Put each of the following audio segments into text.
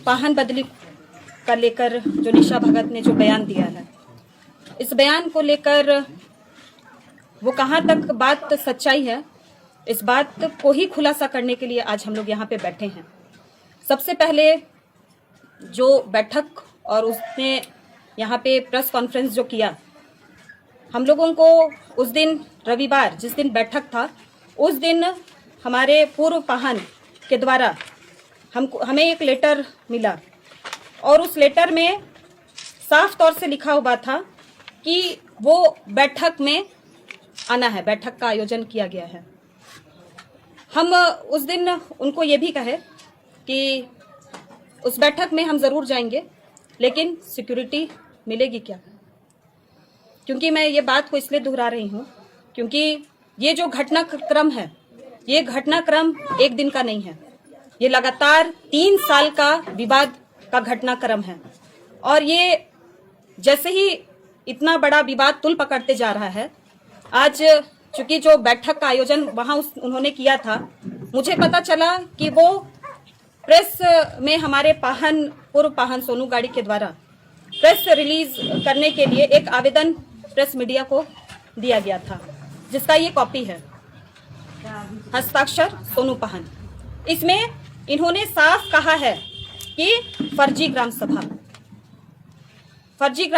पाहन बदली का लेकर जो निशा भगत ने जो बयान दिया है, इस बयान को लेकर वो कहाँ तक बात सच्चाई है, इस बात को ही खुलासा करने के लिए आज हम लोग यहाँ पे बैठे हैं। सबसे पहले जो बैठक और उसने यहाँ पे प्रेस कॉन्फ्रेंस जो किया, हम लोगों को उस दिन रविवार जिस दिन बैठक था, उस दिन हमारे पूर्व पाहन के द्वारा हमें एक लेटर मिला और उस लेटर में साफ तौर से लिखा हुआ था कि वो बैठक में आना है, बैठक का आयोजन किया गया है। हम उस दिन उनको ये भी कहे कि उस बैठक में हम ज़रूर जाएंगे, लेकिन सिक्योरिटी मिलेगी क्या? क्योंकि मैं ये बात को इसलिए दोहरा रही हूँ क्योंकि ये जो घटनाक्रम है, ये घटनाक्रम एक दिन का नहीं है, ये लगातार 3 साल का विवाद का घटनाक्रम है। और ये जैसे ही इतना बड़ा विवाद तुल पकड़ते जा रहा है, आज चूंकि जो बैठक का आयोजन वहां उन्होंने किया था, मुझे पता चला कि वो प्रेस में हमारे पूर्व पाहन सोनू गाड़ी के द्वारा प्रेस रिलीज करने के लिए एक आवेदन प्रेस मीडिया को दिया गया था, जिसका ये कॉपी है, हस्ताक्षर सोनू पाहन। इसमें इन्होंने साफ कहा है कि फर्जी ग्राम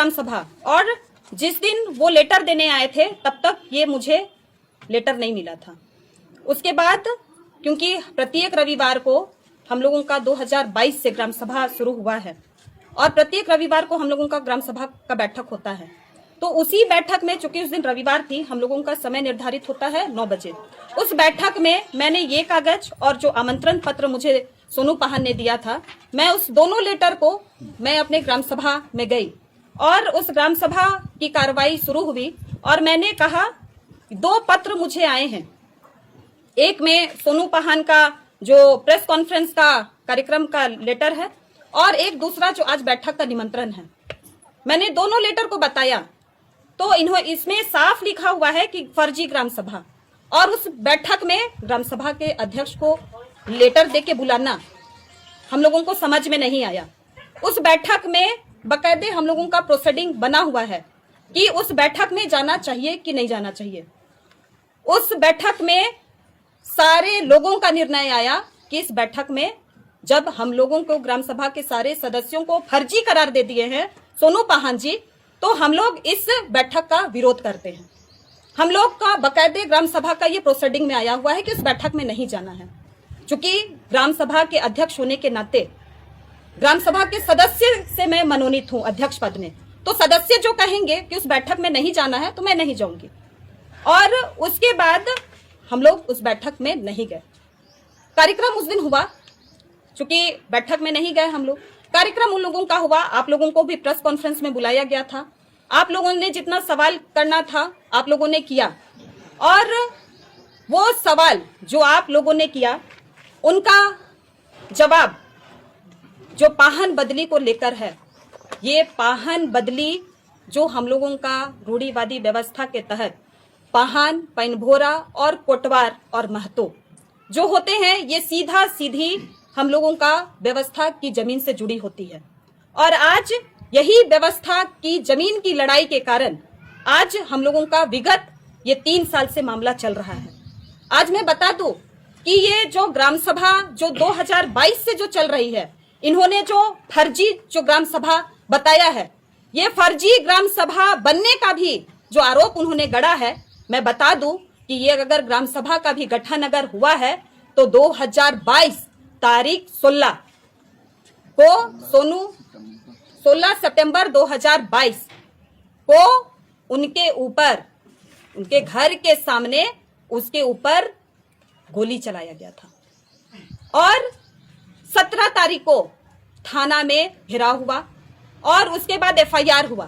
सभा, और जिस दिन वो लेटर देने आए थे तब तक ये मुझे लेटर नहीं मिला था। उसके बाद क्योंकि प्रत्येक रविवार को हम लोगों का 2022 से ग्राम सभा शुरू हुआ है और प्रत्येक रविवार को हम लोगों का ग्राम सभा का बैठक होता है, तो उसी बैठक में चूंकि उस दिन रविवार थी, हम लोगों का समय निर्धारित होता है 9 बजे। उस बैठक में मैंने ये कागज और जो आमंत्रण पत्र मुझे सोनू पाहन ने दिया था, मैं उस दोनों लेटर को मैं अपने ग्राम सभा में गई और उस ग्राम सभा की कार्रवाई शुरू हुई और मैंने कहा 2 पत्र मुझे आए हैं। एक में सोनू पाहन का जो प्रेस कॉन्फ्रेंस का कार्यक्रम का लेटर है और एक दूसरा जो आज बैठक का निमंत्रण है। मैंने दोनों लेटर को बताया तो इसमें साफ लिखा हुआ है कि फर्जी ग्राम सभा, और उस बैठक में ग्राम सभा के अध्यक्ष को लेटर देके बुलाना हम लोगों को समझ में नहीं आया। उस बैठक में बकायदे हम लोगों का प्रोसीडिंग बना हुआ है कि उस बैठक में जाना चाहिए कि नहीं जाना चाहिए। उस बैठक में सारे लोगों का निर्णय आया कि इस बैठक में जब हम लोगों को ग्राम सभा के सारे सदस्यों को फर्जी करार दे दिए हैं सोनू पाहन जी, तो हम लोग इस बैठक का विरोध करते हैं। हम लोग का बकायदे ग्राम सभा का ये प्रोसीडिंग में आया हुआ है कि इस बैठक में नहीं जाना है। चूंकि ग्राम सभा के अध्यक्ष होने के नाते ग्राम सभा के सदस्य से मैं मनोनीत हूं अध्यक्ष पद में, तो सदस्य जो कहेंगे कि उस बैठक में नहीं जाना है तो मैं नहीं जाऊंगी। और उसके बाद हम लोग उस बैठक में नहीं गए। कार्यक्रम उस दिन हुआ, चूंकि बैठक में नहीं गए हम लोग, कार्यक्रम उन लोगों का हुआ। आप लोगों को भी प्रेस कॉन्फ्रेंस में बुलाया गया था, आप लोगों ने जितना सवाल करना था आप लोगों ने किया, और वो सवाल जो आप लोगों ने किया उनका जवाब जो पाहन बदली को लेकर है, ये पाहन बदली जो हम लोगों का रूढ़िवादी व्यवस्था के तहत पाहन, पैनभोरा और कोटवार और महतो जो होते हैं, ये सीधा सीधी हम लोगों का व्यवस्था की जमीन से जुड़ी होती है। और आज यही व्यवस्था की जमीन की लड़ाई के कारण आज हम लोगों का विगत ये 3 साल से मामला चल रहा है। आज मैं बता दूं कि ये जो ग्राम सभा जो 2022 से जो चल रही है, इन्होंने जो फर्जी जो ग्राम सभा बताया है, ये फर्जी ग्राम सभा बनने का भी जो आरोप उन्होंने गढ़ा है, मैं बता दूं कि ये अगर ग्राम सभा का भी गठन अगर हुआ है तो 2022 तारीख 16 को 16 सितंबर 2022 को उनके ऊपर, उनके घर के सामने उसके ऊपर गोली चलाया गया था। और 17 तारीख को थाना में घेराव हुआ और उसके बाद एफआईआर हुआ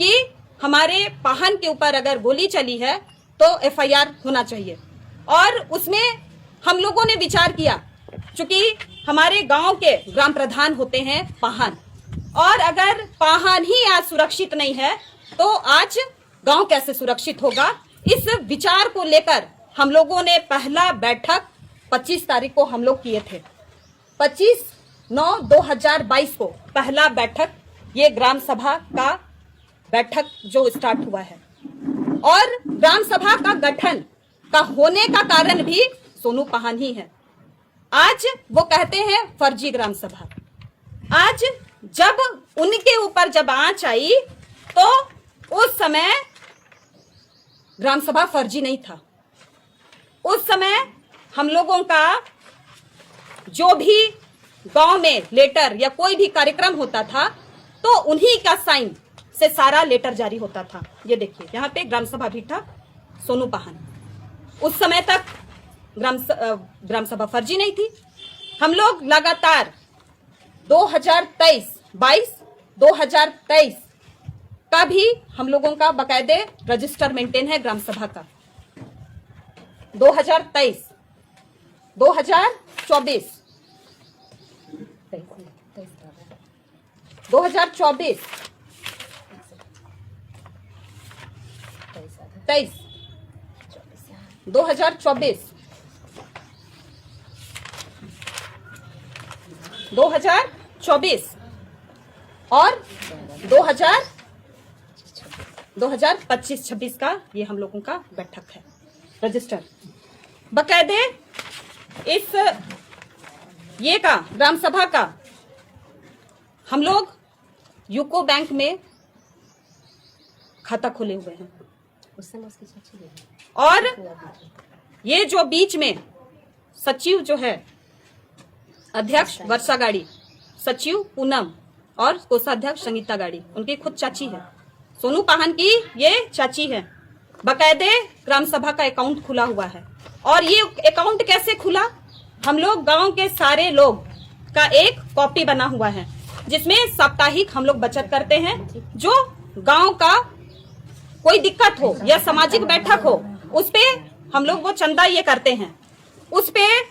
कि हमारे पाहन के ऊपर अगर गोली चली है तो एफआईआर होना चाहिए। और उसमें हम लोगों ने विचार किया, चूंकि हमारे गांव के ग्राम प्रधान होते हैं पाहन, और अगर पाहन ही आज सुरक्षित नहीं है तो आज गांव कैसे सुरक्षित होगा। इस विचार को लेकर हम लोगों ने पहला बैठक 25 तारीख को हम लोग किए थे। 25 9/2022 को पहला बैठक, ये ग्राम सभा का बैठक जो स्टार्ट हुआ है। और ग्राम सभा का गठन का होने का कारण भी सोनू पाहन ही है। आज वो कहते हैं फर्जी ग्राम सभा। आज जब उनके ऊपर जब आंच आई तो उस समय ग्राम सभा फर्जी नहीं था। उस समय हम लोगों का जो भी गांव में लेटर या कोई भी कार्यक्रम होता था तो उन्हीं का साइन से सारा लेटर जारी होता था। ये देखिए यहाँ पे ग्राम सभा भी था सोनू पाहन। उस समय तक ग्राम सभा फर्जी नहीं थी। हम लोग लगातार 2023 का भी हम लोगों का बकायदे रजिस्टर मेंटेन है ग्राम सभा का। 2023, 2024, 2024, 23, 2024, 2024 और 2025-26 का ये हम लोगों का बैठक है रजिस्टर बकायदे। इस ये का ग्राम सभा का हम लोग यूको बैंक में खाता खोले हुए हैं। और ये जो बीच में सचिव जो है, अध्यक्ष वर्षा गाड़ी, सचिव पूनम और कोषाध्यक्ष संगीता गाड़ी, उनकी खुद चाची है। सोनू पाहन की ये चाची है। बकायदे ग्राम सभा का अकाउंट खुला हुआ है। और ये अकाउंट कैसे खुला? हम लोग गांव के सारे लोग का एक कॉपी बना हुआ है जिसमें साप्ताहिक हम लोग बचत करते हैं। जो गांव का कोई दिक्कत हो या सामाजिक बैठक हो उस पे हम लोग वो चंदा ये करते हैं, उस पे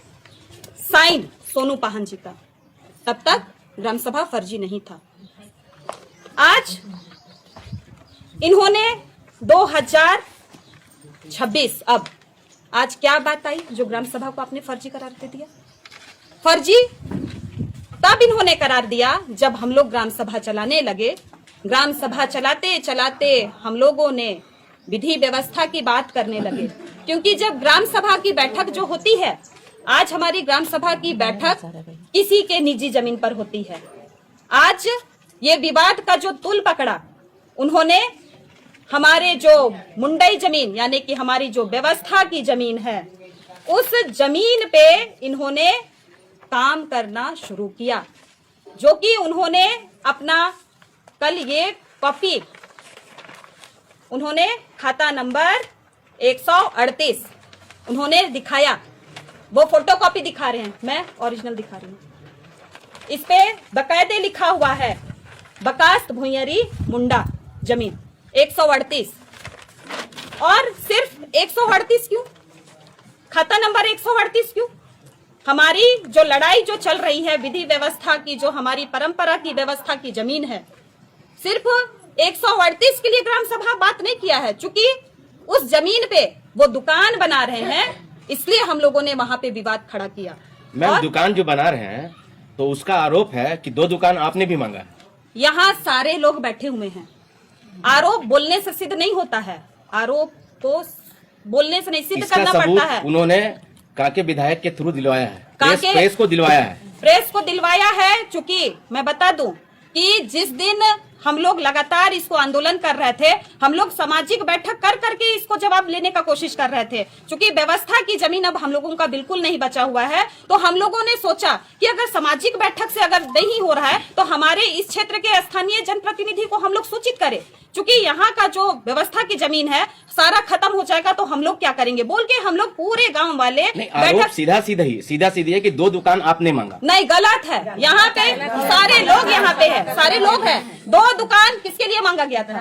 साइन सोनू पाहन जी का। तब तक ग्राम सभा फर्जी नहीं था। आज इन्होंने 2026 अब आज क्या बात आई जो ग्राम सभा को आपने फर्जी करार दे दिया? फर्जी तब इन्होंने करार दिया जब हम लोग ग्राम सभा चलाने लगे। ग्राम सभा चलाते चलाते हम लोगों ने विधि व्यवस्था की बात करने लगे, क्योंकि जब ग्राम सभा की बैठक जो होती है, आज हमारी ग्राम सभा की बैठक किसी के निजी जमीन पर होती है। आज ये विवाद का जो तुल पकड़ा, उन्होंने हमारे जो मुंडई जमीन यानी कि हमारी जो व्यवस्था की जमीन है, उस जमीन पे इन्होंने काम करना शुरू किया, जो कि उन्होंने अपना कल ये कॉपी उन्होंने खाता नंबर 138 उन्होंने दिखाया। वो फोटो कॉपी दिखा रहे हैं, मैं ओरिजिनल दिखा रही हूँ। इस पे बकायदे लिखा हुआ है बकास्त भुइयरी मुंडा जमीन 138। और सिर्फ 138 क्यों? खाता नंबर 138 क्यों? हमारी जो लड़ाई जो चल रही है विधि व्यवस्था की, जो हमारी परंपरा की व्यवस्था की जमीन है, सिर्फ 138 के लिए ग्राम सभा बात नहीं किया है। चूंकि उस जमीन पे वो दुकान बना रहे हैं, इसलिए हम लोगों ने वहां पे विवाद खड़ा किया। मैम, दुकान जो बना रहे हैं तो उसका आरोप है कि 2 दुकान आपने भी मांगा है। यहाँ सारे लोग बैठे हुए हैं। आरोप बोलने से सिद्ध नहीं होता है, आरोप तो बोलने से नहीं सिद्ध करना पड़ता है। उन्होंने काके विधायक के थ्रू दिलवाया है, प्रेस को दिलवाया है। प्रेस को दिलवाया है। चूंकि मैं बता दूं कि जिस दिन हम लोग लगातार इसको आंदोलन कर रहे थे, हम लोग सामाजिक बैठक कर करके इसको जवाब लेने का कोशिश कर रहे थे। क्योंकि व्यवस्था की जमीन अब हम लोगों का बिल्कुल नहीं बचा हुआ है, तो हम लोगों ने सोचा कि अगर सामाजिक बैठक से अगर नहीं हो रहा है तो हमारे इस क्षेत्र के स्थानीय जनप्रतिनिधि को हम लोग सूचित करें। क्योंकि यहाँ का जो व्यवस्था की जमीन है सारा खत्म हो जाएगा तो हम लोग क्या करेंगे बोल के हम लोग पूरे गांव वाले बैठक सीधा सीधी है कि 2 दुकान आपने मांगा। नहीं, गलत है। यहाँ पे सारे लोग यहाँ पे है, सारे लोग हैं। 2 दुकान किसके लिए मांगा गया था?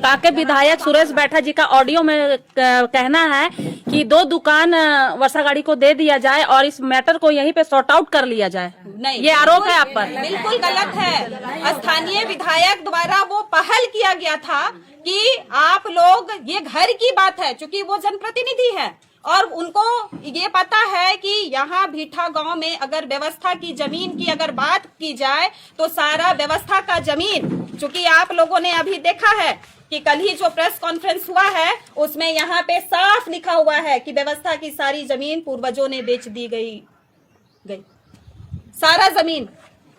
काके विधायक सुरेश बैठा जी का ऑडियो में कहना है कि 2 दुकान वर्षा गाड़ी को दे दिया जाए और इस मैटर को यहीं पे सॉर्ट आउट कर लिया जाए। नहीं, ये आरोप है आप पर। बिल्कुल गलत है। स्थानीय विधायक द्वारा वो पहल किया गया था कि आप लोग, ये घर की बात है, क्योंकि वो जनप्रतिनिधि है, और उनको ये पता है कि यहाँ भीठा गांव में अगर व्यवस्था की जमीन की अगर बात की जाए तो सारा व्यवस्था का जमीन, चूंकि आप लोगों ने अभी देखा है कि कल ही जो प्रेस कॉन्फ्रेंस हुआ है उसमें यहाँ पे साफ लिखा हुआ है कि व्यवस्था की सारी जमीन पूर्वजों ने बेच दी गई सारा जमीन।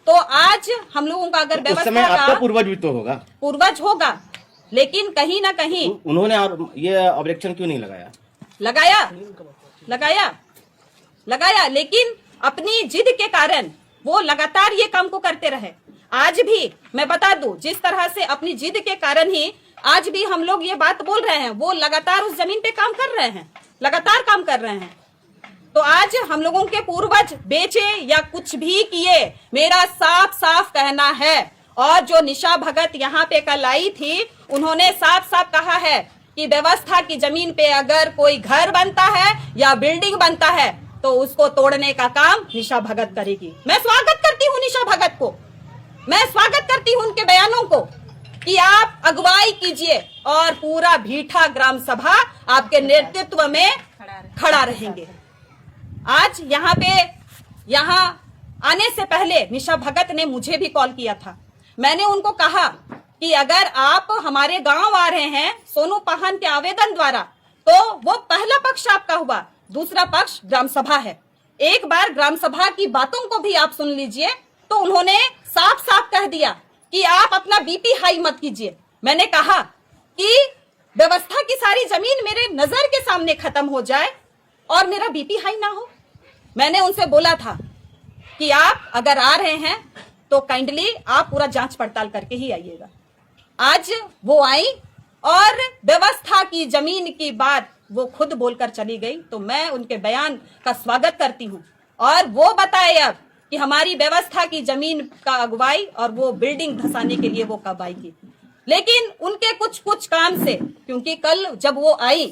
तो आज हम लोगों का अगर उस समय व्यवस्था आपका का पूर्वज भी तो होगा, पूर्वज होगा, लेकिन कहीं ना कहीं उन्होंने ये ऑब्जेक्शन क्यों नहीं लगाया? लगाया, लेकिन अपनी जिद के कारण वो लगातार ये काम को करते रहे। आज भी मैं बता दूं, जिस तरह से अपनी जिद के कारण ही आज भी हम लोग ये बात बोल रहे हैं, वो लगातार उस जमीन पे काम कर रहे हैं, लगातार काम कर रहे हैं। तो आज हम लोगों के पूर्वज बेचे या कुछ भी किए, मेरा साफ साफ कहना है। और जो निशा भगत यहाँ पे कल आई थी, उन्होंने साफ साफ कहा है कि व्यवस्था की जमीन पे अगर कोई घर बनता है या बिल्डिंग बनता है तो उसको तोड़ने का काम निशा भगत करेगी। मैं स्वागत करती हूँ निशा भगत को, मैं स्वागत करती हूँ उनके बयानों को कि आप अगुवाई कीजिए और पूरा भीठा ग्राम सभा आपके नेतृत्व में खड़ा रहेंगे। आज यहाँ आने से पहले निशा भगत ने मुझे भी कॉल किया था। मैंने उनको कहा कि अगर आप हमारे गांव आ रहे हैं सोनू पाहन के आवेदन द्वारा, तो वो पहला पक्ष आपका हुआ, दूसरा पक्ष ग्राम सभा है। एक बार ग्राम सभा की बातों को भी आप सुन लीजिए। तो उन्होंने साफ साफ कह दिया कि आप अपना बीपी हाई मत कीजिए। मैंने कहा कि व्यवस्था की सारी जमीन मेरे नजर के सामने खत्म हो जाए और मेरा बीपी हाई ना हो। मैंने उनसे बोला था कि आप अगर आ रहे हैं तो काइंडली आप पूरा जांच पड़ताल करके ही आइएगा। आज वो आई और व्यवस्था की जमीन की बात वो खुद बोलकर चली गई। तो मैं उनके बयान का स्वागत करती हूँ और वो बताए अब कि हमारी व्यवस्था की जमीन का अगुवाई और वो बिल्डिंग धसाने के लिए वो कब आएगी। लेकिन उनके कुछ काम से, क्योंकि कल जब वो आई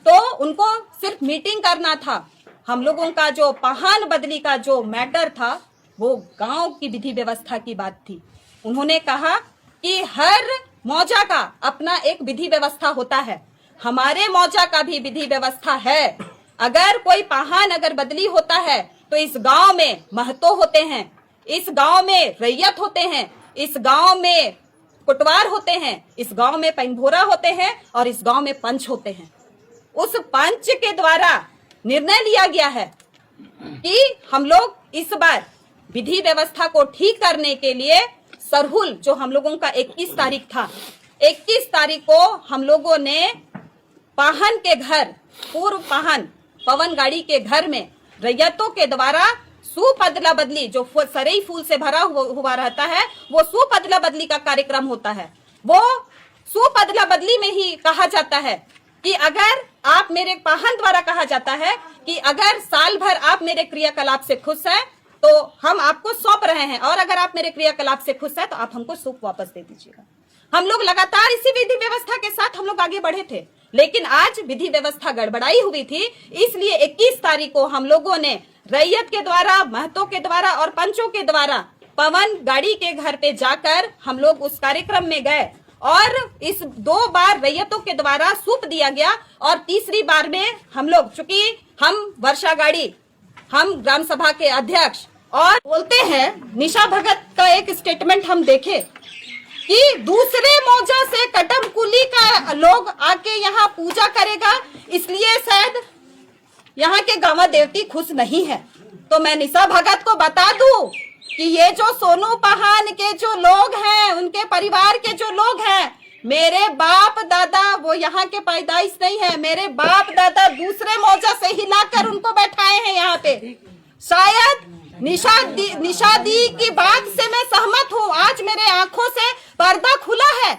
तो उनको सिर्फ मीटिंग करना था, हम लोगों का जो पाहन बदली का जो मैटर था वो गांव की विधि व्यवस्था की बात थी। उन्होंने कहा कि हर मौजा का अपना एक विधि व्यवस्था होता है, हमारे मौजा का भी विधि व्यवस्था है। अगर कोई पाहन अगर बदली होता है तो इस गांव में महतो होते हैं, इस गांव में रैयत होते हैं, इस गांव में कुटवार होते हैं, इस गांव में पैनभोरा होते हैं और इस गांव में पंच होते हैं। उस पंच के द्वारा निर्णय लिया गया है कि हम लोग इस बार विधि व्यवस्था को ठीक करने के लिए सरहुल जो हम लोगों का 21 तारीख था, 21 तारीख को हम लोगों ने पाहन के घर, पूर्व पाहन पवन गाड़ी के घर में रैयतों के द्वारा सुपदला बदली, जो सरई फूल से भरा हुआ रहता है, वो सुपदला बदली का कार्यक्रम होता है। वो सुपदला बदली में ही कहा जाता है कि अगर आप मेरे पाहन द्वारा कहा जाता है कि अगर साल भर आप मेरे क्रियाकलाप से खुश हैं तो हम आपको सौंप रहे हैं, और अगर आप मेरे क्रियाकलाप से खुश हैं तो आप हमको सूप वापस दे दीजिएगा। हम लोग लगातार इसी विधि व्यवस्था के साथ हम लोग आगे बढ़े थे, लेकिन आज विधि व्यवस्था गड़बड़ाई हुई थी। इसलिए 21 तारीख को हम लोगों ने रैयत के द्वारा, महतो के द्वारा और पंचों के द्वारा पवन गाड़ी के घर पे जाकर हम लोग उस कार्यक्रम में गए और इस 2 बार रैयतों के द्वारा सूप दिया गया और तीसरी बार में हम लोग, चूंकि हम वर्षा गाड़ी, हम ग्राम सभा के अध्यक्ष और बोलते हैं, निशा भगत का एक स्टेटमेंट हम देखे कि दूसरे मौजा से कटम कुली का लोग आके यहाँ पूजा करेगा, इसलिए शायद यहाँ के गांव देवती खुश नहीं है। तो मैं निशा भगत को बता दूं कि ये जो सोनू पाहन के जो लोग हैं, उनके परिवार के जो लोग हैं, मेरे बाप दादा वो यहाँ के पैदाइश नहीं है, मेरे बाप दादा दूसरे मौजा से हिलाकर उनको बैठाए हैं यहाँ पे। शायद निशा दी की बात से मैं सहमत हूँ। आज मेरे आंखों से पर्दा खुला है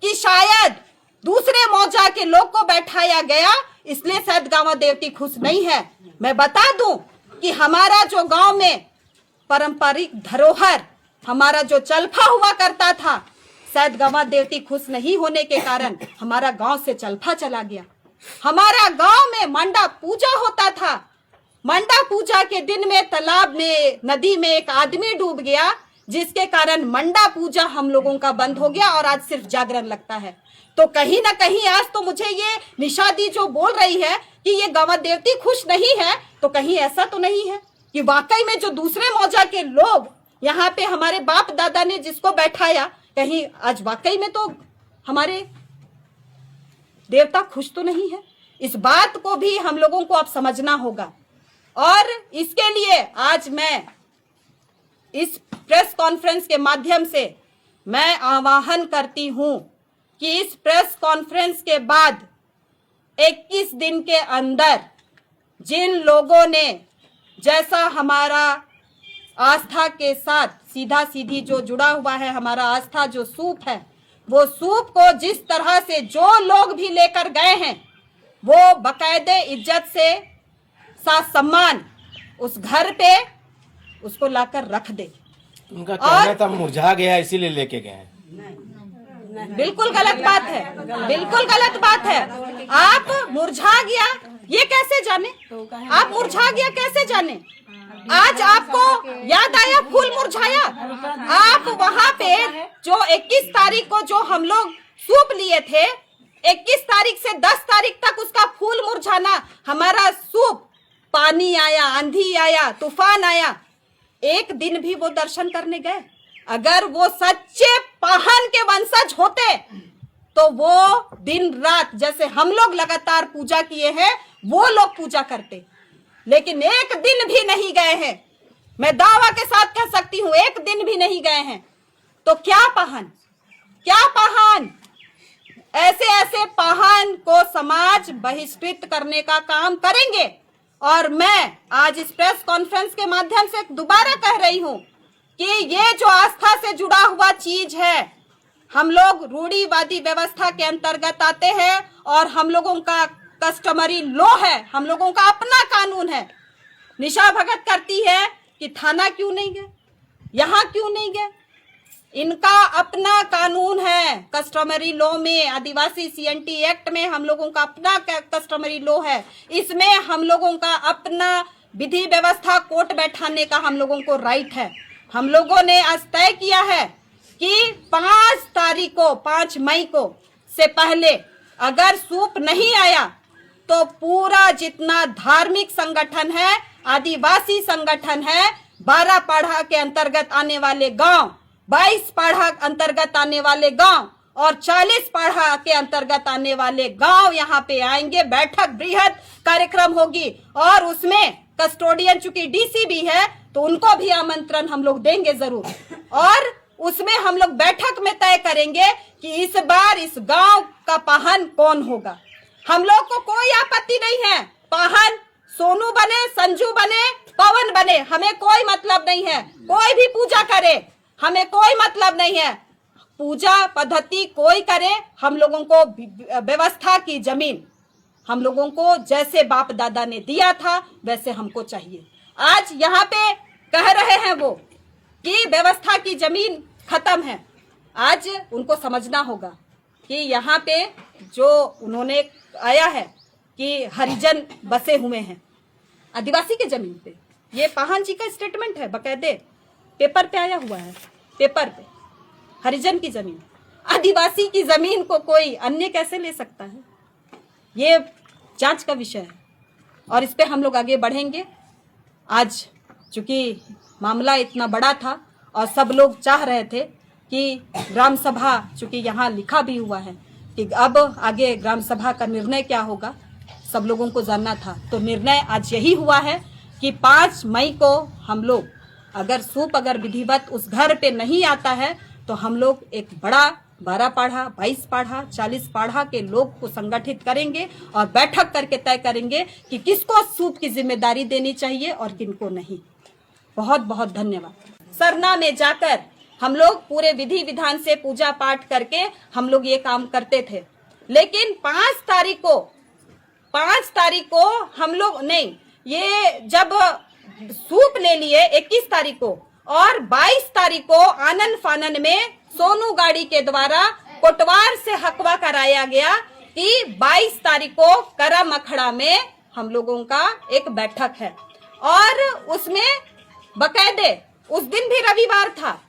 कि शायद दूसरे मौजा के लोग को बैठाया गया, इसलिए शायद गांव देवती खुश नहीं है। मैं बता दूं कि हमारा जो गांव में पारंपरिक धरोहर, हमारा जो चलफा हुआ करता था, शायद गांव देवती खुश नहीं होने के कारण हमारा गांव से चलफा चला गया। हमारा गांव में मंडा पूजा होता था, मंडा पूजा के दिन में तालाब में, नदी में एक आदमी डूब गया, जिसके कारण मंडा पूजा हम लोगों का बंद हो गया और आज सिर्फ जागरण लगता है। तो कहीं ना कहीं आज तो मुझे ये निशा दी जो बोल रही है कि ये गंवा देवती खुश नहीं है, तो कहीं ऐसा तो नहीं है कि वाकई में जो दूसरे मौजा के लोग यहाँ पे हमारे बाप दादा ने जिसको बैठाया, कहीं आज वाकई में तो हमारे देवता खुश तो नहीं है। इस बात को भी हम लोगों को अब समझना होगा और इसके लिए आज मैं इस प्रेस कॉन्फ्रेंस के माध्यम से मैं आह्वान करती हूं कि इस प्रेस कॉन्फ्रेंस के बाद 21 दिन के अंदर जिन लोगों ने जैसा हमारा आस्था के साथ सीधा सीधी जो जुड़ा हुआ है, हमारा आस्था जो सूप है, वो सूप को जिस तरह से जो लोग भी लेकर गए हैं वो बकायदे इज्जत से साथ सम्मान उस घर पे उसको लाकर रख दे। उनका कहना था मुरझा गया इसीलिए लेके गए हैं। बिल्कुल गलत बात है, बिल्कुल गलत बात है। आप मुरझा गया ये कैसे जाने, आप मुरझा गया कैसे जाने? आज आपको याद आया फूल मुरझाया? आप वहां पे जो 21 तारीख को जो हम लोग सूप लिए थे, 21 तारीख से 10 तारीख तक उसका फूल मुरझाना, हमारा सूप, पानी आया, आंधी आया, तूफान आया, एक दिन भी वो दर्शन करने गए? अगर वो सच्चे पाहन के वंशज होते तो वो दिन रात जैसे हम लोग लगातार पूजा किए हैं वो लोग पूजा करते, लेकिन एक दिन भी नहीं गए हैं। मैं दावा के साथ कह सकती हूं एक दिन भी नहीं गए हैं। तो क्या पाहन, क्या पाहन? ऐसे ऐसे पाहन को समाज बहिष्कृत करने का काम करेंगे। और मैं आज इस प्रेस कॉन्फ्रेंस के माध्यम से दोबारा कह रही हूं कि ये जो आस्था से जुड़ा हुआ चीज है, हम लोग रूढ़िवादी व्यवस्था के अंतर्गत आते हैं और हम लोगों का कस्टमरी लॉ है, हम लोगों का अपना कानून है। निशा भगत करती है कि थाना क्यों नहीं गए, यहाँ क्यों नहीं गए? इनका अपना कानून है कस्टमरी लॉ में, आदिवासी CNT एक्ट में हम लोगों का अपना कस्टमरी लॉ है। इसमें हम लोगों का अपना विधि व्यवस्था कोर्ट बैठाने का हम लोगों को राइट है। हम लोगों ने आज तय किया है कि 5 तारीख को, 5 मई को से पहले अगर सूप नहीं आया तो पूरा जितना धार्मिक संगठन है, आदिवासी संगठन है, 12 पाढ़ा के अंतर्गत आने वाले गांव, 22 पाढ़ा अंतर्गत आने वाले गांव और 40 पाढ़ा के अंतर्गत आने वाले गांव यहाँ पे आएंगे। बैठक बृहद कार्यक्रम होगी और उसमें कस्टोडियन चूंकि DC भी है तो उनको भी आमंत्रण हम लोग देंगे जरूर। और उसमें हम लोग बैठक में तय करेंगे कि इस बार इस गांव का पाहन कौन होगा। हम लोग को कोई आपत्ति नहीं है, पाहन सोनू बने, संजू बने, पवन बने, हमें कोई मतलब नहीं है। कोई भी पूजा करे, हमें कोई मतलब नहीं है। पूजा पद्धति कोई करे, हम लोगों को व्यवस्था की जमीन हम लोगों को जैसे बाप दादा ने दिया था वैसे हमको चाहिए। आज यहाँ पे कह रहे हैं वो कि व्यवस्था की जमीन खत्म है। आज उनको समझना होगा कि यहाँ पे जो उन्होंने आया है कि हरिजन बसे हुए हैं आदिवासी के जमीन पे, ये पाहन जी का स्टेटमेंट है, बकायदे पेपर पे आया हुआ है, पेपर पे हरिजन की जमीन, आदिवासी की जमीन को कोई अन्य कैसे ले सकता है? ये जांच का विषय है और इस पे हम लोग आगे बढ़ेंगे। आज चूंकि मामला इतना बड़ा था और सब लोग चाह रहे थे कि ग्राम सभा, चूंकि यहाँ लिखा भी हुआ है कि अब आगे ग्राम सभा का निर्णय क्या होगा, सब लोगों को जानना था। तो निर्णय आज यही हुआ है कि 5 मई को हम लोग अगर सूप अगर विधिवत उस घर पे नहीं आता है तो हम लोग एक बड़ा 12 पाढ़ा, 22 पाढ़ा, 40 पाढ़ा के लोग को संगठित करेंगे और बैठक करके तय करेंगे कि किसको सूप की जिम्मेदारी देनी चाहिए और किनको नहीं। बहुत बहुत धन्यवाद। सरना में जाकर हम लोग पूरे विधि विधान से पूजा पाठ करके हम लोग ये काम करते थे, लेकिन 5 तारीख को हम लोग नहीं, ये जब सूप ले लिए 21 तारीख को और 22 तारीख को आनन फानन में सोनू गाड़ी के द्वारा कोटवार से हकवा कराया गया कि 22 तारीख को करम अखड़ा में हम लोगों का एक बैठक है और उसमें बकायदे उस दिन भी रविवार था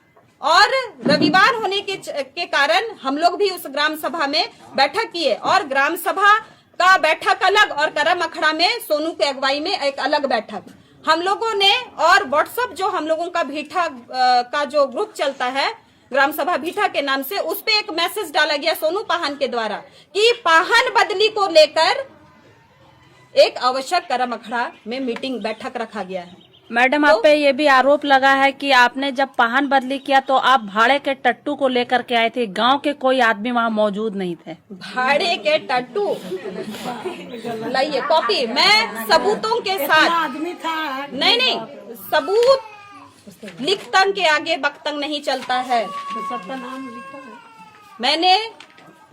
और रविवार होने के कारण हम लोग भी उस ग्राम सभा में बैठक किए और ग्राम सभा का बैठक अलग और करम अखड़ा में सोनू के अगुवाई में एक अलग बैठक हम लोगों ने, और व्हाट्सएप जो हम लोगों का भीठा का जो ग्रुप चलता है ग्राम सभा भीठा के नाम से, उस पे एक मैसेज डाला गया सोनू पाहन के द्वारा कि पाहन बदली को लेकर एक आवश्यक करम अखड़ा में मीटिंग बैठक रखा गया है। मैडम, आप पे ये भी आरोप लगा है कि आपने जब पाहन बदली किया तो आप भाड़े के टट्टू को लेकर के आए थे, गांव के कोई आदमी वहां मौजूद नहीं थे। भाड़े के टट्टू लाइए कॉपी, मैं सबूतों के साथ, आदमी था। नहीं सबूत लिखतंग के आगे बख्तंग नहीं चलता है। सबका नाम लिखा है। मैंने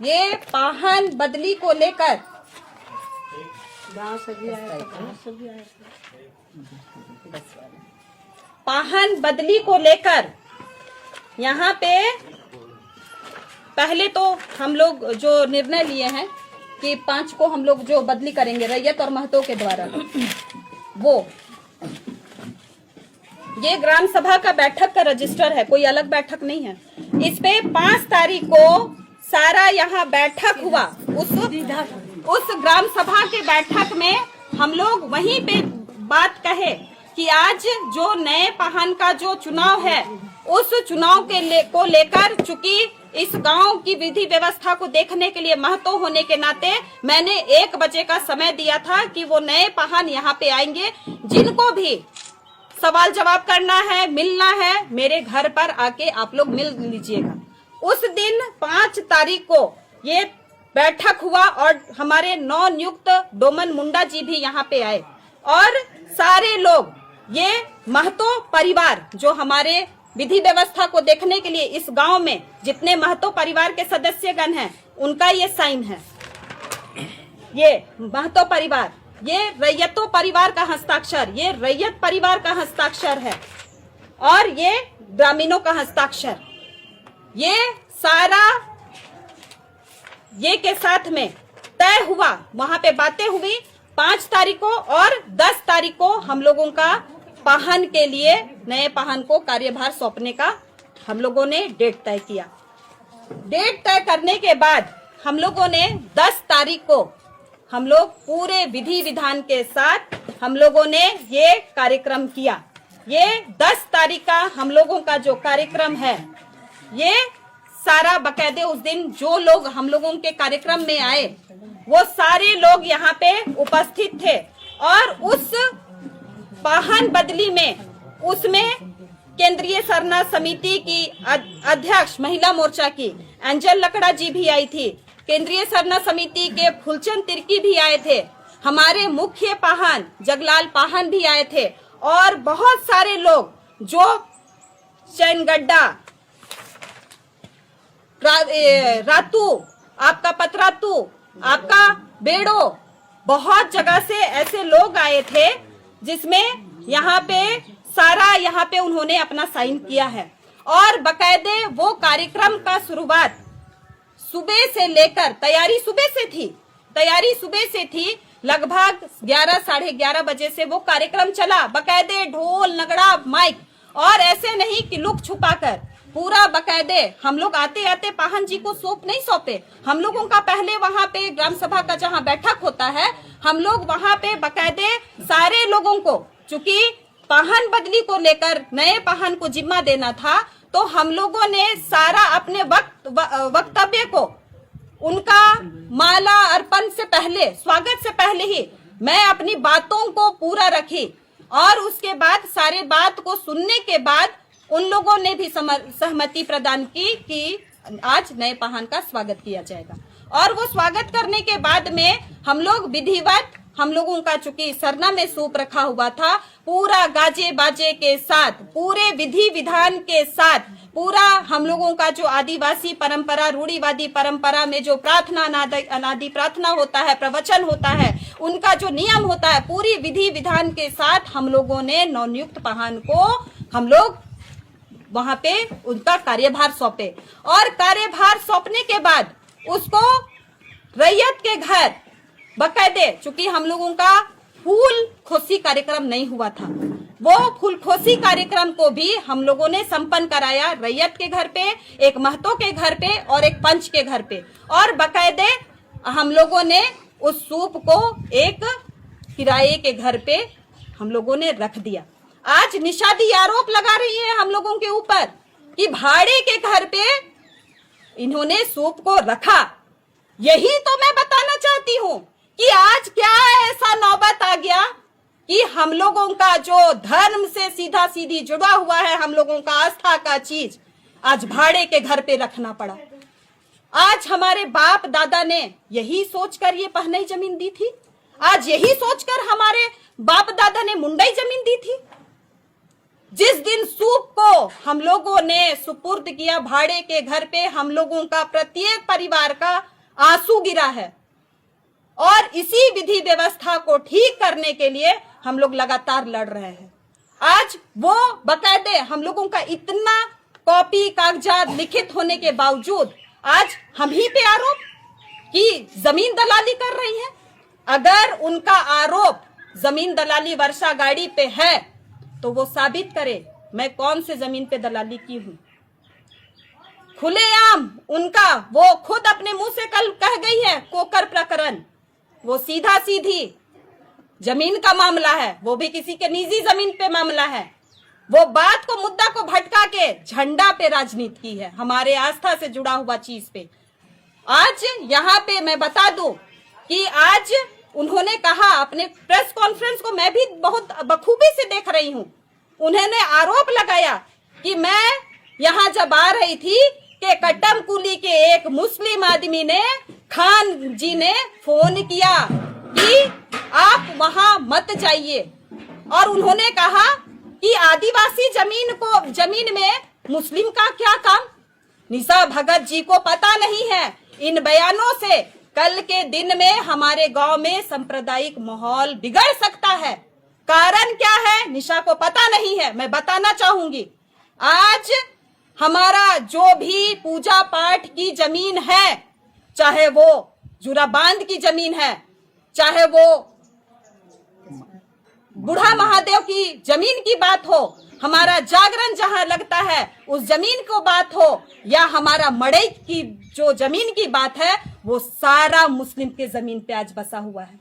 ये पाहन बदली को लेकर गाँव से भी आया था, बाहर से भी आया था। पाहन बदली को लेकर यहाँ पे पहले तो हम लोग जो निर्णय लिए हैं कि 5 को हम लोग जो बदली करेंगे रैयत और महतो के द्वारा, वो ये ग्राम सभा का बैठक का रजिस्टर है, कोई अलग बैठक नहीं है। इस पे 5 तारीख को सारा यहाँ बैठक हुआ। उस ग्राम सभा के बैठक में हम लोग वहीं पे बात कहे कि आज जो नए पाहन का जो चुनाव है, उस चुनाव को लेकर चूंकि इस गांव की विधि व्यवस्था को देखने के लिए महत्व होने के नाते मैंने 1 बजे का समय दिया था कि वो नए पाहन यहाँ पे आएंगे। जिनको भी सवाल जवाब करना है, मिलना है, मेरे घर पर आके आप लोग मिल लीजिएगा। उस दिन 5 तारीख को ये बैठक हुआ और हमारे नव नियुक्त डोमन मुंडा जी भी यहाँ पे आए और सारे लोग, ये महतो परिवार जो हमारे विधि व्यवस्था को देखने के लिए इस गांव में जितने महतो परिवार के सदस्यगण हैं, उनका ये साइन है। ये महतो परिवार, ये रैयतो परिवार का हस्ताक्षर, ये रैयत परिवार का हस्ताक्षर है और ये ग्रामीणों का हस्ताक्षर। ये सारा ये के साथ में तय हुआ, वहां पे बातें हुई 5 तारीख को और 10 तारीख को हम लोगों का पाहन के लिए नए पाहन को कार्यभार सौंपने का हम लोगों ने डेट तय किया। डेट तय करने के बाद हम लोगों ने 10 तारीख को हम लोग पूरे विधि विधान के साथ हम लोगों ने ये कार्यक्रम किया। ये 10 तारीख का हम लोगों का जो कार्यक्रम है, ये सारा बकायदे उस दिन जो लोग हम लोगों के कार्यक्रम में आए वो सारे लोग यहाँ पे उपस्थित थे और उस पाहन बदली में उसमें केंद्रीय सरना समिति की अध्यक्ष महिला मोर्चा की एंजल लकड़ा जी भी आई थी। केंद्रीय सरना समिति के फुलचंद तिर्की भी आए थे। हमारे मुख्य पाहन जगलाल पाहन भी आए थे और बहुत सारे लोग जो चैनगड्डा, रातू, आपका पतरातू, आपका बेड़ो, बहुत जगह से ऐसे लोग आए थे जिसमें यहाँ पे उन्होंने अपना साइन किया है और बकायदे वो कार्यक्रम का शुरुआत सुबह से लेकर तैयारी सुबह से थी लगभग 11 साढ़े 11 बजे से वो कार्यक्रम चला। बकायदे ढोल नगड़ा माइक और ऐसे नहीं कि लुक छुपा कर, पूरा बकायदे हम लोग आते आते पाहन जी को नहीं सौंपे। हम लोगों का पहले वहाँ पे ग्राम सभा का जहाँ बैठक होता है, हम लोग वहाँ पे बकायदे सारे लोगों को, चूंकि पाहन बदली को लेकर नए पाहन को जिम्मा देना था, तो हम लोगों ने सारा अपने वक्तव्य को उनका माला अर्पण से पहले, स्वागत से पहले ही मैं अपनी बातों को पूरा रखी और उसके बाद सारे बात को सुनने के बाद उन लोगों ने भी सहमति प्रदान की कि आज नए पाहन का स्वागत किया जाएगा। और वो स्वागत करने के बाद में हम लोग विधिवत, हम लोगों का चूंकि सरना में सूप रखा हुआ था, पूरा गाजे बाजे के साथ, पूरे विधि विधान के साथ, पूरा हम लोगों का जो आदिवासी परंपरा, रूढ़िवादी परंपरा में जो प्रार्थना, अनादि प्रार्थना होता है, प्रवचन होता है, उनका जो नियम होता है, पूरी विधि विधान के साथ हम लोगों ने नवनियुक्त पाहन को हम लोग वहां पे उनका कार्यभार सौंपे और कार्यभार सौंपने के बाद उसको रैयत के घर बकायदे, चूंकि हम लोगों का फूल खोसी कार्यक्रम नहीं हुआ था, वो फूल खोसी कार्यक्रम को भी हम लोगों ने संपन्न कराया रैयत के घर पे, एक महतो के घर पे और एक पंच के घर पे। और बकायदे हम लोगों ने उस सूप को एक किराए के घर पे हम लोगों ने रख दिया। आज निशादी आरोप लगा रही है हम लोगों के ऊपर कि भाड़े के घर पे इन्होंने सूप को रखा। यही तो मैं बताना चाहती हूँ कि आज क्या ऐसा नौबत आ गया कि हम लोगों का जो धर्म से सीधा सीधी जुड़ा हुआ है, हम लोगों का आस्था का चीज आज भाड़े के घर पे रखना पड़ा। आज हमारे बाप दादा ने यही सोचकर ये पहनई जमीन दी थी, आज यही सोचकर हमारे बाप दादा ने मुंडई जमीन दी थी। जिस दिन सूप को हम लोगों ने सुपुर्द किया भाड़े के घर पे, हम लोगों का प्रत्येक परिवार का आंसू गिरा है और इसी विधि व्यवस्था को ठीक करने के लिए हम लोग लगातार लड़ रहे हैं। आज वो बकायदे हम लोगों का इतना कॉपी कागजात लिखित होने के बावजूद आज हम ही पे आरोप कि जमीन दलाली कर रही हैं। अगर उनका आरोप जमीन दलाली वर्षा गाड़ी पे है तो वो साबित करे मैं कौन से जमीन पे दलाली की हूं। खुलेआम उनका वो खुद अपने मुंह से कल कह गई है कोकर प्रकरण, वो सीधा सीधी जमीन का मामला है, वो भी किसी के निजी जमीन पे मामला है। वो बात को मुद्दा को भटका के झंडा पे राजनीति की है, हमारे आस्था से जुड़ा हुआ चीज पे। आज यहाँ पे मैं बता दूं कि आज उन्होंने कहा अपने प्रेस कॉन्फ्रेंस को मैं भी बहुत बखूबी से देख रही हूँ, उन्होंने आरोप लगाया कि मैं यहाँ जब आ रही थी कि कट्टम कुली के एक मुस्लिम आदमी ने खान जी ने फोन किया कि आप वहां मत जाइए और उन्होंने कहा कि आदिवासी जमीन में मुस्लिम का क्या काम। निशा भगत जी को पता नहीं है इन बयानों से कल के दिन में हमारे गांव में सांप्रदायिक माहौल बिगड़ सकता है। कारण क्या है निशा को पता नहीं है। मैं बताना चाहूंगी आज हमारा जो भी पूजा पाठ की जमीन है, चाहे वो जुरा बांध की जमीन है, चाहे वो बूढ़ा महादेव की जमीन की बात हो, हमारा जागरण जहां लगता है उस जमीन को बात हो, या हमारा मड़ई की जो जमीन की बात है, वो सारा मुस्लिम के जमीन पे आज बसा हुआ है।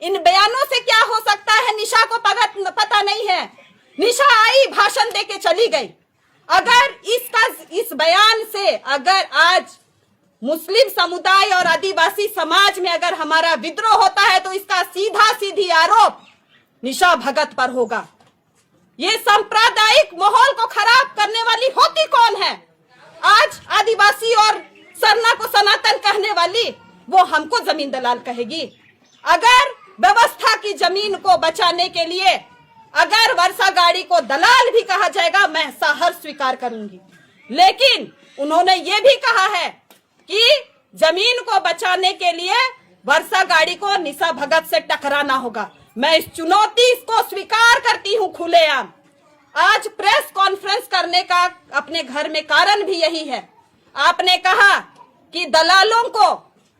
इन बयानों से क्या हो सकता है निशा को पता नहीं है। निशा आई भाषण देके चली गई। अगर इस बयान से अगर आज मुस्लिम समुदाय और आदिवासी समाज में अगर हमारा विद्रोह होता है तो इसका सीधा सीधी आरोप निशा भगत पर होगा। ये सांप्रदायिक माहौल को खराब करने वाली होती कौन है? आज आदिवासी और सरना को सनातन कहने वाली वो हमको जमीन दलाल कहेगी। अगर व्यवस्था की जमीन को बचाने के लिए अगर वर्षा गाड़ी को दलाल भी कहा जाएगा मैं सहर्ष स्वीकार करूंगी, लेकिन उन्होंने ये भी कहा है कि जमीन को बचाने के लिए वर्षा गाड़ी को निशा भगत से टकराना होगा। मैं इस चुनौती इसको स्वीकार करती हूँ खुलेआम। आज प्रेस कॉन्फ्रेंस करने का अपने घर में कारण भी यही है। आपने कहा कि दलालों को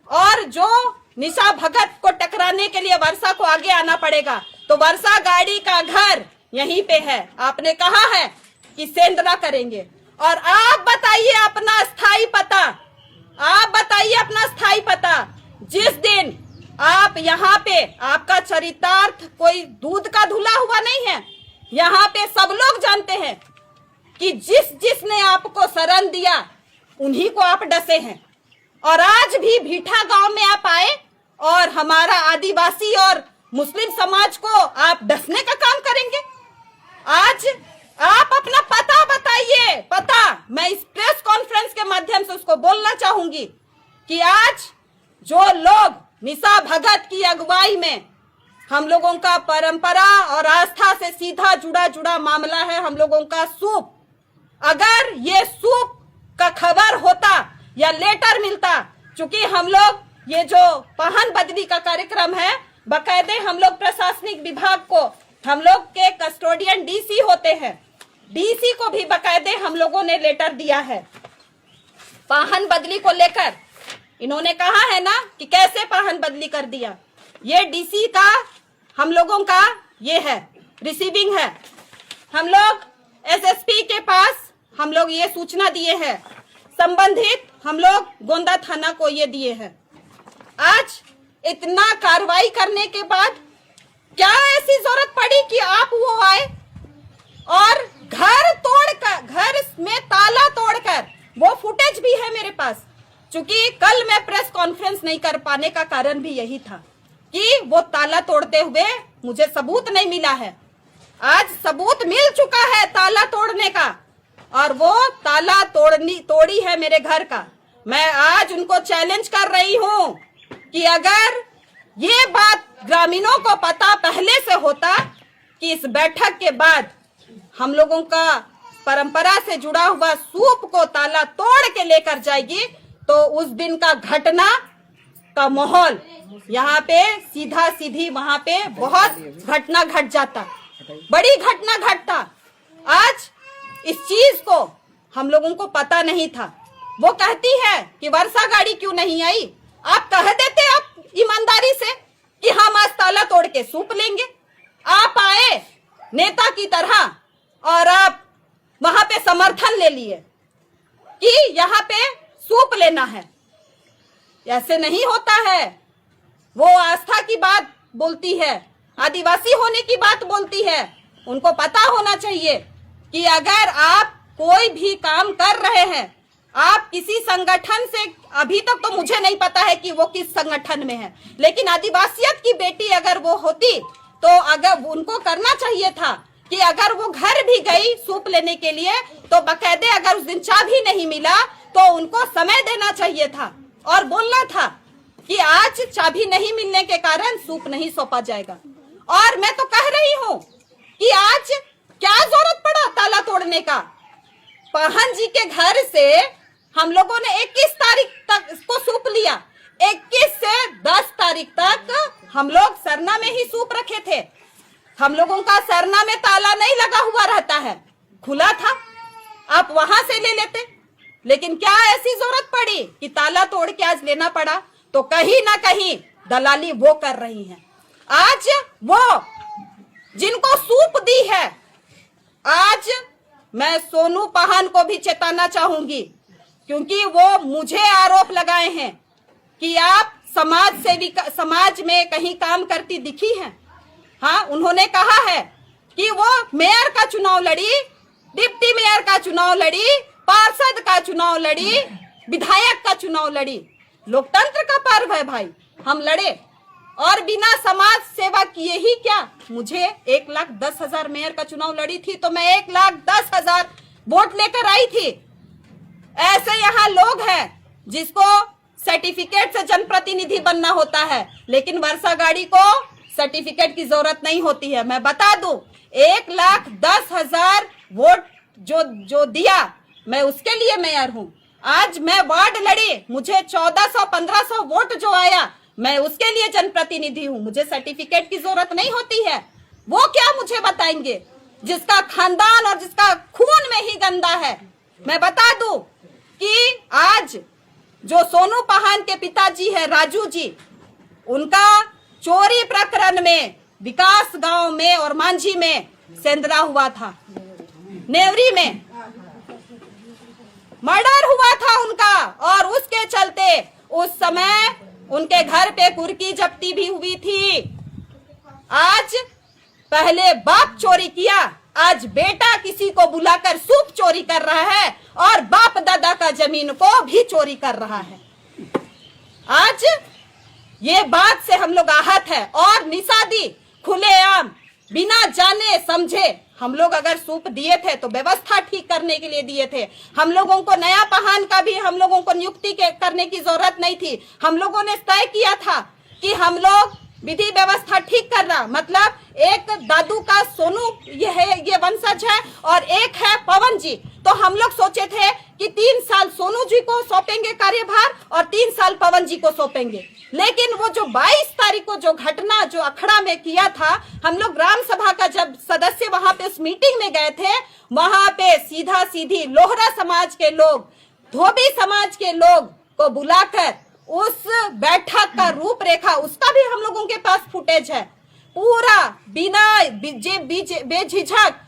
और जो निशा भगत को टकराने के लिए वर्षा को आगे आना पड़ेगा, तो वर्षा गाड़ी का घर यहीं पे है। आपने कहा है कि सेंद्रा करेंगे और आप बताइए अपना स्थायी पता, आप बताइए अपना स्थायी पता। जिस दिन आप यहाँ पे आपका चरितार्थ कोई दूध का धुला हुआ नहीं है। यहाँ पे सब लोग जानते हैं कि जिसने आपको शरण दिया उन्हीं को आप डसे हैं। और आज भी भीठा गांव में आप आए और हमारा आदिवासी और मुस्लिम समाज को आप डसने का काम करेंगे। आज आप अपना पता बताइए। पता मैं इस प्रेस कॉन्फ्रेंस के माध्यम से उसको बोलना चाहूंगी कि आज जो लोग निशा भगत की अगुवाई में हम लोगों का परंपरा और आस्था से सीधा जुड़ा मामला है, हम लोगों का सूप, अगर ये सूप का खबर होता या लेटर मिलता, चूंकि हम लोग ये जो वाहन बदली का कार्यक्रम है बकायदे हम लोग प्रशासनिक विभाग को, हम लोग के कस्टोडियन डीसी होते हैं, डीसी को भी बकायदे हम लोगों ने लेटर दिया है वाहन बदली को लेकर। इन्होंने कहा है ना कि कैसे वाहन बदली कर दिया। ये डीसी का हम लोगों का ये है रिसीविंग है। हम लोग एसएसपी के पास हम लोग ये सूचना दिए हैं, संबंधित हम लोग गोंदा थाना को ये दिए हैं। आज इतना कार्रवाई करने के बाद क्या ऐसी जरूरत पड़ी कि आप वो आए और घर में ताला तोड़कर, वो फुटेज भी है मेरे पास। चूंकि कल मैं प्रेस कॉन्फ्रेंस नहीं कर पाने का कारण भी यही था कि वो ताला तोड़ते हुए मुझे सबूत नहीं मिला है। आज सबूत मिल चुका है ताला तोड़ने का, और वो ताला तोड़ी है मेरे घर का। मैं आज उनको चैलेंज कर रही हूं कि अगर ये बात ग्रामीणों को पता पहले से होता कि इस बैठक के बाद हम लोगों का परंपरा से जुड़ा हुआ सूप को ताला तोड़ के लेकर जाएगी, तो उस दिन का घटना का माहौल यहाँ पे सीधा सीधी वहां पे बहुत घटना घट जाता, बड़ी घटना घटता। आज इस चीज को हम लोगों को पता नहीं था। वो कहती है कि वर्षा गाड़ी क्यों नहीं आई, आप कह देते आप ईमानदारी से कि हम आज ताला तोड़ के सूप लेंगे। आप आए नेता की तरह और आप वहां पे समर्थन ले लिए कि यहाँ पे सूप लेना है। ऐसे नहीं होता है। वो आस्था की बात बोलती है, आदिवासी होने की बात बोलती है। उनको पता होना चाहिए कि अगर आप कोई भी काम कर रहे हैं, आप किसी संगठन से, अभी तक तो मुझे नहीं पता है कि वो किस संगठन में है, लेकिन आदिवासियत की बेटी अगर वो होती तो अगर उनको करना चाहिए था कि अगर वो घर भी गई सूप लेने के लिए तो बकायदे अगर उस दिन चाबी नहीं मिला तो उनको समय देना चाहिए था और बोलना था कि आज चाबी नहीं मिलने के कारण सूप नहीं सौंपा जाएगा। और मैं तो कह रही हूँ कि आज क्या जरूरत पड़ा ताला तोड़ने का। पाहन जी के घर से हम लोगों ने 21 तारीख तक इसको सूप लिया। 21 से 10 तारीख तक हम लोग सरना में ही सूप रखे थे। हम लोगों का सरना में ताला नहीं लगा हुआ रहता है, खुला था, आप वहां से ले लेते। लेकिन क्या ऐसी जरूरत पड़ी कि ताला तोड़ के आज लेना पड़ा? तो कहीं ना कहीं दलाली वो कर रही हैं। आज वो जिनको सूप दी है, आज मैं सोनू पाहन को भी चेताना चाहूंगी, क्योंकि वो मुझे आरोप लगाए हैं कि आप समाज में कहीं काम करती दिखी हैं। हाँ, उन्होंने कहा है कि वो मेयर का चुनाव लड़ी, डिप्टी मेयर का चुनाव लड़ी, पार्षद का चुनाव लड़ी, विधायक का चुनाव लड़ी। लोकतंत्र का पर्व है भाई, हम लड़े और बिना समाज सेवा किए ही क्या। मुझे 1,10,000 मेयर का चुनाव लड़ी थी तो मैं 1,10,000 वोट लेकर आई थी। ऐसे यहाँ लोग हैं जिसको सर्टिफिकेट से जनप्रतिनिधि बनना होता है, लेकिन वर्षा गाड़ी को सर्टिफिकेट की जरूरत नहीं होती है। मैं बता दूं, 1,10,000 वोट जो दिया, मैं उसके लिए मेयर हूं। आज मैं वार्ड लड़ी, मुझे 1400-1500 वोट जो आया, मैं उसके लिए जनप्रतिनिधि हूं। मुझे सर्टिफिकेट की जरूरत नहीं होती है। वो क्या मुझे बताएंगे जिसका खानदान और जिसका खून में ही गंदा है। मैं बता दूं कि आज जो सोनू पाहन के पिताजी है राजू जी, उनका चोरी प्रकरण में विकास गांव में और मांझी में सेंधरा हुआ था, नेवरी में मर्डर हुआ था उनका, और उसके चलते उस समय उनके घर पे कुर्की जब्ती भी हुई थी। आज पहले बाप चोरी किया, आज बेटा किसी को बुलाकर सूप चोरी कर रहा है और बाप दादा का जमीन को भी चोरी कर रहा है। आज ये बात से हम लोग आहत है और निषादी खुलेआम बिना जाने समझे हम लोग अगर सूप दिए थे तो व्यवस्था ठीक करने के लिए दिए थे। हम लोगों को नया पाहन का भी हम लोगों को नियुक्ति करने की जरूरत नहीं थी। हम लोगों ने तय किया था कि हम लोग विधि व्यवस्था ठीक करना, मतलब एक दादू का सोनू ये वंशज है और एक है पवन जी। तो हम लोग सोचे थे कि 3 साल सोनू जी को सौंपेंगे कार्यभार और 3 साल पवन जी को सौंपेंगे। लेकिन वो जो 22 तारीख को जो घटना जो अखड़ा में किया था, हम लोग ग्राम सभा का जब सदस्य वहां पे उस मीटिंग में गए थे, वहां पे सीधा सीधी लोहरा समाज के लोग, धोबी समाज के लोग को बुलाकर उस बैठक का रूपरेखा, उसका भी हम लोगों के पास फुटेज है, पूरा बिना बेझिझक